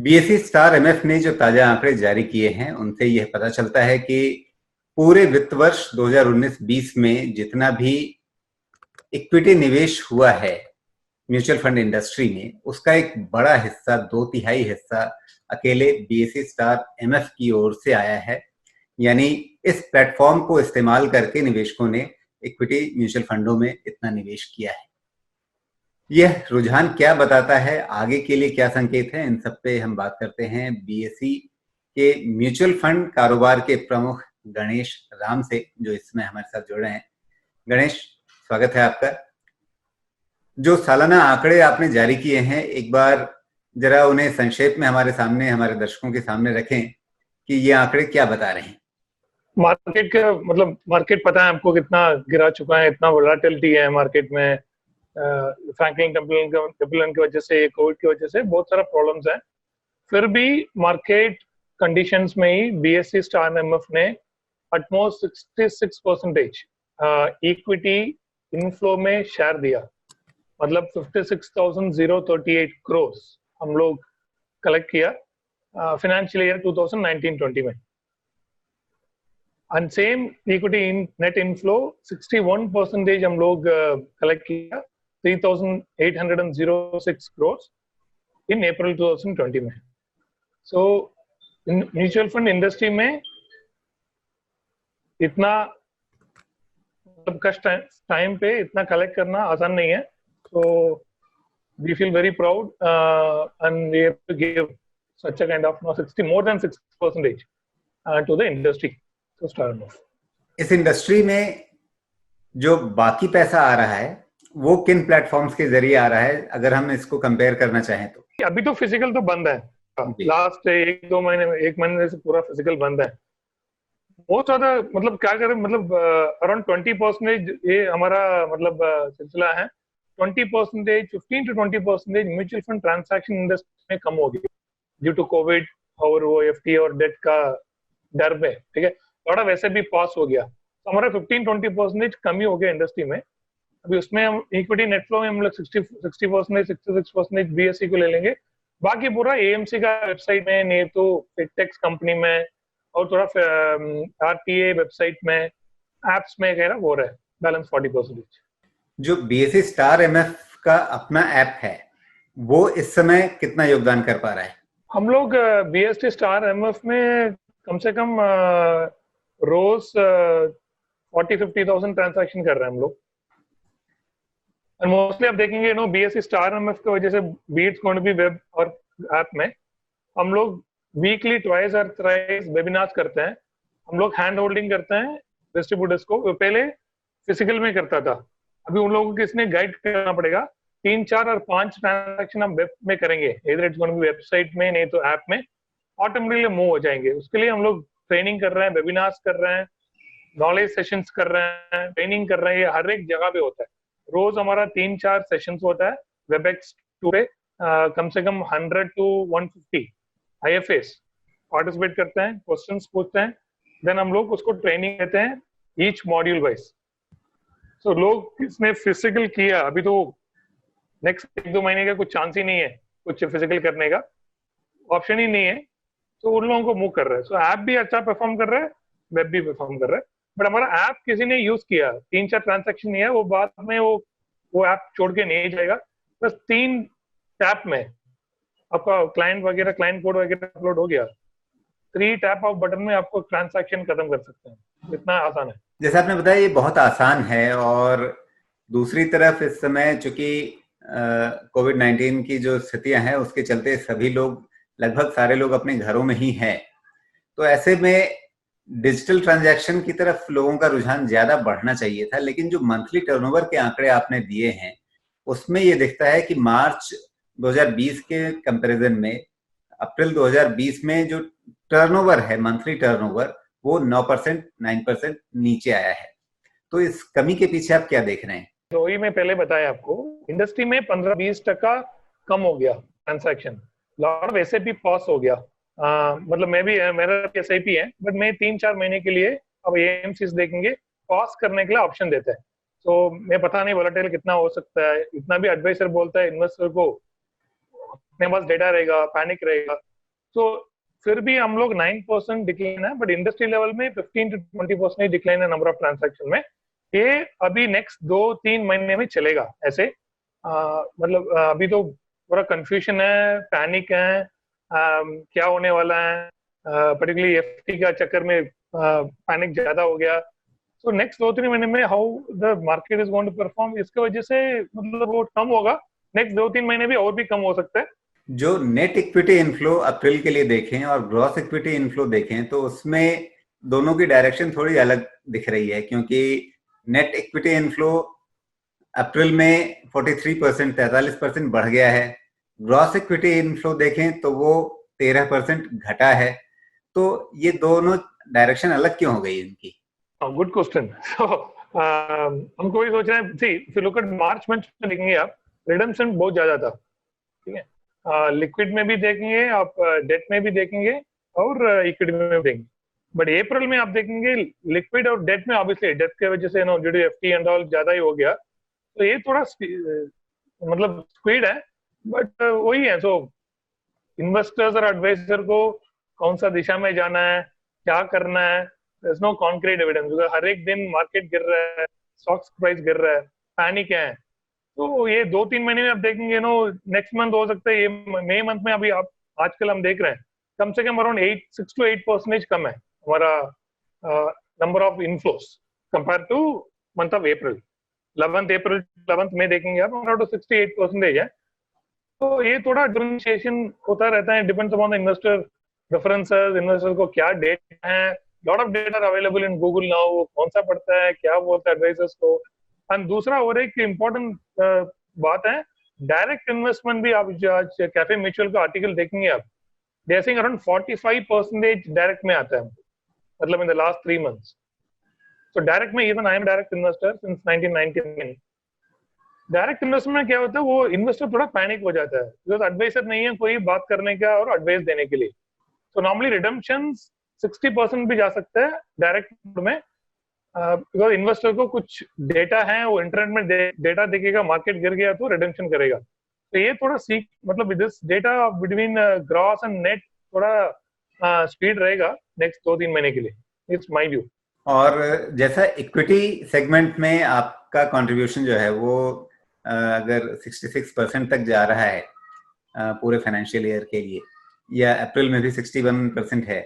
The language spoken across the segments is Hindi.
बीएसई स्टार एमएफ ने जो ताजा आंकड़े जारी किए हैं उनसे यह पता चलता है कि पूरे वित्त वर्ष 2019-20 में जितना भी इक्विटी निवेश हुआ है म्यूचुअल फंड इंडस्ट्री में, उसका एक बड़ा हिस्सा, 2/3 हिस्सा अकेले बीएसई स्टार एमएफ की ओर से आया है। यानी इस प्लेटफॉर्म को इस्तेमाल करके निवेशकों ने इक्विटी म्यूचुअल फंडों में इतना निवेश किया है। यह रुझान क्या बताता है, आगे के लिए क्या संकेत है, इन सब पे हम बात करते हैं बीएसई के म्यूचुअल फंड कारोबार के प्रमुख गणेश राम से, जो इसमें हमारे साथ जुड़ रहे हैं। गणेश, स्वागत है आपका। जो सालाना आंकड़े आपने जारी किए हैं, एक बार जरा उन्हें संक्षेप में हमारे सामने, हमारे दर्शकों के सामने रखें कि ये आंकड़े क्या बता रहे हैं। मार्केट का मतलब मार्केट पता है आपको कितना गिरा चुका है, इतना वोलेटिलिटी है मार्केट में। फ्रैंकलिन टेम्पलन की वजह से, कोविड की वजह से बहुत सारा प्रॉब्लम्स है। फिर भी मार्केट कंडीशंस में ही बीएसई स्टार एमएफ ने ऑलमोस्ट 66% इक्विटी इनफ्लो में शेयर दिया। मतलब 56,038 करोड़ हम लोग कलेक्ट किया फाइनेंशियल ईयर 2019-20 में। And same equity net inflow 61% हम लोग कलेक्ट किया 3,806 करोड़ इन अप्रैल 2020 में। सो म्यूचुअल फंड इंडस्ट्री में इतना कष्ट टाइम पे इतना कलेक्ट करना आसान नहीं है। So we feel very proud and we have to give such a kind of more than 60% to the industry to start off. इस इंडस्ट्री में जो बाकी पैसा आ रहा है वो किन प्लेटफॉर्म्स के जरिए आ रहा है, अगर हम इसको कंपेयर करना चाहें तो? अभी तो फिजिकल तो बंद है, लास्ट 1-2 महीने में, 1 महीने से पूरा फिजिकल बंद है। बहुत ज्यादा मतलब क्या करें, मतलब अराउंड 20% ये हमारा मतलब सिलसिला है। 20%, 15 to 20% mutual fund transaction industry में कम हो गई ड्यू टू कोविड और वो एफटी और डेट का डर में। ठीक है, थोड़ा वैसे भी पास हो गया, तो हमारा 15-20% कमी हो गया इंडस्ट्री में। अभी उसमें हम इक्विटी नेट फ्लो में हम लोग 60%, 66% बीएसई को ले लेंगे। बाकी पूरा एएमसी का वेबसाइट में, नहीं तो फिटेक्स कंपनी में और थोड़ा आरटीए वेबसाइट में, एप्स में वगैरह हो रहा है बैलेंस 40%। जो बीएसई स्टार एमएफ का अपना ऐप है वो इस समय कितना योगदान कर पा रहा है? हम लोग बीएसई स्टार एमएफ में कम से कम रोज 40-50,000 ट्रांजैक्शन कर रहे हैं हम लोग। और मोस्टली आप देखेंगे बीएसई स्टार एमएफ की वजह से beats going to be web और ऐप में हम लोग वीकली ट्वाइस और थ्राइस वेबिनार्स करते हैं। हम लोग हैंड होल्डिंग करते हैं डिस्ट्रीब्यूटर्स को। पहले फिजिकल में करता था, अभी उन लोगों को किसने गाइड करना पड़ेगा। 3, 4 और 5 ट्रांजैक्शन हम वेब में करेंगे, इधर it's going to be website में, नहीं तो ऐप में, ऑटोमेटिकली मूव हो जाएंगे। उसके लिए हम लोग ट्रेनिंग कर रहे हैं, वेबिनार्स कर रहे हैं, नॉलेज सेशंस कर रहे हैं, ट्रेनिंग कर रहे हैं। ये हर एक जगह पे होता है। रोज हमारा 3-4 सेशंस होता है वेबएक्स 2 पे। कम से कम 100 to 150 IFAs पार्टिसिपेट करते हैं, क्वेश्चंस पूछते हैं, देन हम लोग उसको ट्रेनिंग देते हैं ईच मॉड्यूल वाइज। तो लोग किसने फिजिकल किया, अभी तो नेक्स्ट 1-2 महीने का कुछ चांस ही नहीं है कुछ फिजिकल करने का, ऑप्शन ही नहीं है, तो उन लोगों को मूव कर रहे हैं। सो ऐप भी अच्छा परफॉर्म कर रहा है, वेब भी परफॉर्म कर रहा है। बट हमारा ऐप किसी ने यूज किया, 3-4 ट्रांजैक्शन नहीं है, वो बाद में वो ऐप छोड़ के नहीं जाएगा। बस 3 टैप में आपका क्लाइंट वगैरह, क्लाइंट कोड वगैरह अपलोड हो गया, 3 टैप ऑफ बटन में आपको ट्रांजैक्शन खत्म कर सकते हैं। इतना आसान है। जैसे आपने बताया ये बहुत आसान है, और दूसरी तरफ इस समय चूंकि कोविड-19 की जो स्थितियां हैं उसके चलते सभी लोग, लगभग सारे लोग अपने घरों में ही हैं, तो ऐसे में डिजिटल ट्रांजैक्शन की तरफ लोगों का रुझान ज्यादा बढ़ना चाहिए था। लेकिन जो मंथली टर्नओवर के आंकड़े आपने दिए हैं उसमें ये दिखता है कि मार्च 2020 के कंपैरिजन में अप्रैल 2020 में जो टर्नओवर है, मंथली टर्नओवर, वो 9%, 9% नीचे आया है। तो इस कमी के पीछे आप क्या देख रहे हैं? तो वही मैं पहले बताया आपको, इंडस्ट्री में 15-20% कम हो गया transaction. Lot of SIP pause हो गया। मतलब मैं भी, मेरा एसआईपी है, बट मैं 3-4 महीने के लिए अब एएमसीज देखेंगे, पॉज करने के लिए ऑप्शन देते हैं। तो मैं पता नहीं वोलेटाइल कितना हो सकता है, इतना भी एडवाइजर बोलता है इन्वेस्टर को अपने पास डेटा रहेगा, पैनिक रहेगा, तो फिर भी हम लोग 9% डिक्लाइन है, बट इंडस्ट्री लेवल में 15 to 20% डिक्लाइन है नंबर ऑफ ट्रांजैक्शन में। ये अभी नेक्स्ट 2-3 महीने में चलेगा ऐसे। मतलब अभी तो पूरा कंफ्यूजन है, पैनिक है, क्या होने वाला है, पर्टिकुलरली एफटी का चक्कर में पैनिक ज्यादा हो गया। तो नेक्स्ट 2-3 महीने में how the market is going to perform, इसके वजह से मतलब वो कम होगा। नेक्स्ट 2-3 महीने भी और भी कम हो सकता है। जो नेट इक्विटी इनफ्लो अप्रैल के लिए देखें और ग्रॉस इक्विटी इनफ्लो देखें तो उसमें दोनों की डायरेक्शन थोड़ी अलग दिख रही है, क्योंकि नेट इक्विटी इनफ्लो अप्रैल में 43%, 43% बढ़ गया है। ग्रॉस इक्विटी इनफ्लो देखें तो वो 13% घटा है। तो ये दोनों डायरेक्शन अलग क्यों हो गई इनकी? Good question. हमको भी सोच रहे हैं, see if you look at March month में देखेंगे आप, रिडम्पशन बहुत ज्यादा था, ठीक है। लिक्विड में भी देखेंगे आप, डेट में भी देखेंगे और इक्विटी में भी देखेंगे। बट अप्रैल में आप देखेंगे लिक्विड और डेट में, ऑब्वियसली डेट की वजह से no due to FT and all ज्यादा ही हो गया, तो ये थोड़ा मतलब स्पीड है। बट वही है, सो इन्वेस्टर्स और एडवाइजर को कौन सा दिशा में जाना है, क्या करना है, there's no concrete evidence, because हर एक दिन मार्केट गिर रहा है, स्टॉक्स प्राइस गिर रहा है, पैनिक है। तो ये 2-3 महीने में आप देखेंगे नो, नेक्स्ट मंथ हो सकता है, ये मई मंथ में अभी आप आजकल हम देख रहे हैं कम से कम अराउंड 6 to 8% कम है हमारा number of inflows compare two month of April. 11th में देखेंगे आप अराउंड 68% है। तो ये थोड़ा डिफरेंशिएशन होता रहता है, depends upon the investor preferences, investor को क्या डेटा है। Lot of data available in Google now, वो कौन सा पढ़ता है, क्या बोलता है एडवाइजर्स को। एंड दूसरा और एक इम्पोर्टेंट बात है, डायरेक्ट इन्वेस्टमेंट भी आप आज कैफे म्यूचुअल का आर्टिकल देखेंगे आप, they are saying around 45% direct में आता है, मतलब in the last 3 months। So direct में, even I am direct investor since 1999। Direct investment में क्या होता है, वो इन्वेस्टर थोड़ा पैनिक हो जाता है, बिकॉज एडवाइजर नहीं है कोई बात करने का और एडवाइस देने के लिए। तो नॉर्मली रिडम्पशंस 60% भी जा सकता है डायरेक्ट में, बिकॉज इन्वेस्टर को कुछ डेटा है, वो इंटरनेट में डेटा देखेगा, मार्केट गिर गया तो रिडम्पशन करेगा। तो ये थोड़ा सीख, मतलब this data between gross and net थोड़ा स्पीड रहेगा नेक्स्ट 2-3 महीने के लिए, इट्स माय व्यू। और जैसा इक्विटी सेगमेंट में आपका कंट्रीब्यूशन जो है वो अगर 66% तक जा रहा है पूरे फाइनेंशियल ईयर के लिए, या अप्रैल में भी 61% है,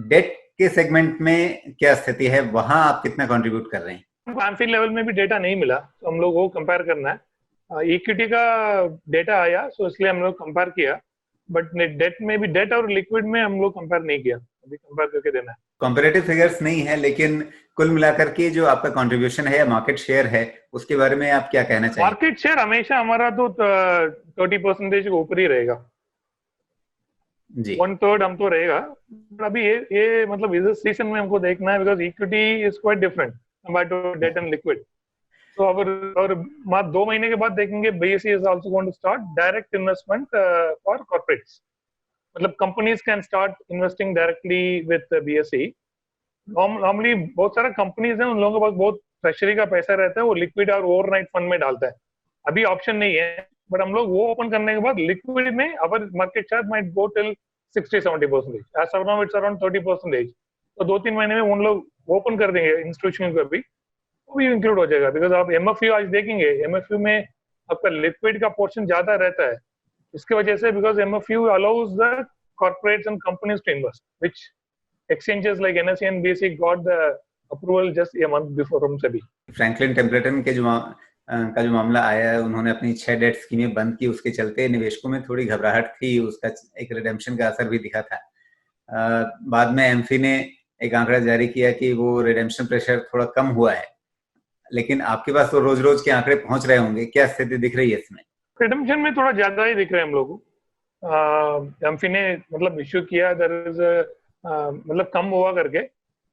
डेट के सेगमेंट में क्या स्थिति है, वहां आप कितना कंट्रीब्यूट कर रहे हैं? एमफिन लेवल में भी डेटा नहीं मिला, तो हम लोग वो कंपेयर करना है। इक्विटी का डेटा आया, सो इसलिए हम लोग कंपेयर किया, बट डेट में भी, डेट और लिक्विड में हम लोग कंपेयर नहीं किया, अभी कंपेयर करके देना है। कंपैरेटिव फिगर्स नहीं है, लेकिन कुल मिलाकर के जो आपका कंट्रीब्यूशन है, मार्केट शेयर है, उसके बारे में आप क्या कहना चाहिए? मार्केट शेयर हमेशा हमारा तो 30% के ऊपर ही रहेगा जी। 1/3 हम तो रहेगा। अभी ये मतलब इस सीजन में हमको देखना है, because equity is quite different compare to debt and liquid. तो और 2 महीने के बाद देखेंगे, BSE is also going to start direct investment for corporates, मतलब companies can start investing directly with BSE. Normally बहुत सारा कंपनीज हैं, उन लोगों के पास बहुत ट्रेजरी का पैसा रहता है, वो लिक्विड और ओवरनाइट फंड में डालता है। अभी ऑप्शन नहीं है, बट हम लोग वो ओपन करने के बाद लिक्विड में our market share might go till 60-70%, as of now it's around 30%। तो 2-3 महीने में उन लोग ओपन कर देंगे इंस्टीट्यूशन को, भी वो भी इंक्लूड हो जाएगा। बिकॉज आप एमएफयू आज देखेंगे, एमएफयू में आपका लिक्विड का पोर्शन ज्यादा रहता है, इसकी वजह से, because MFU allows the corporates and companies to invest, which exchanges like NSE and BSE got the approval just a month before from SEBI। Franklin Templeton के जो मामला आया है, उन्होंने अपनी 6 डेट स्कीमें बंद की, उसके चलते निवेशकों में थोड़ी घबराहट थी, उसका एक रिडेम्पशन का असर भी दिखा था। बाद में एमफी ने एक आंकड़ा जारी किया कि वो रिडेम्पशन प्रेशर थोड़ा कम हुआ है, लेकिन आपके पास तो रोज रोज के आंकड़े पहुंच रहे होंगे, क्या स्थिति दिख रही है इसमें? रिडेम्पशन में थोड़ा ज्यादा ही दिख रहा है हम लोगों को। एमफी ने मतलब इश्यू किया, देयर इज मतलब कम हुआ करके,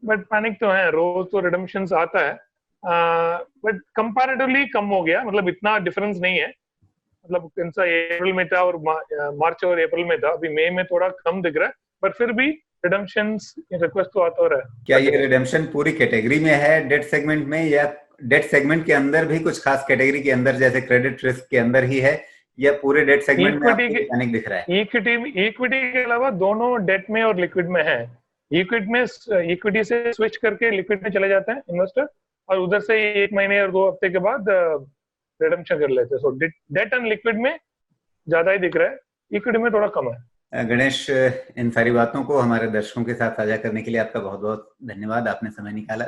बट पैनिक तो है, रोज तो रिडेम्पशंस आता है, बट कंपैरेटिवली कम हो गया, मतलब इतना डिफरेंस नहीं है। मतलब अप्रैल में था और मार्च और अप्रैल में था, अभी मई में थोड़ा कम दिख रहा है, बट फिर भी रिडेम्पशंस रिक्वेस्ट तो आता हो रहा है। क्या ये रिडेम्पशन पूरी कैटेगरी में है डेट सेगमेंट में, या डेट सेगमेंट के अंदर भी कुछ खास कैटेगरी के अंदर, जैसे क्रेडिट रिस्क के अंदर ही है, या पूरे डेट सेगमेंट में इक्विटी आपको पैनिक दिख रहा है? इक्विटी के अलावा दोनों डेट में और लिक्विड में है। इक्विटी से स्विच करके लिक्विड में चले जाते हैं इन्वेस्टर, और उधर से 1 महीने और 2 हफ्ते के बाद रिडम्पशन कर लेते हैं। सो डेट एंड लिक्विड में ज्यादा ही दिख रहा है, इक्विटी में थोड़ा कम है। गणेश, इन सारी बातों को हमारे दर्शकों के साथ साझा करने के लिए आपका बहुत बहुत धन्यवाद। आपने समय निकाला।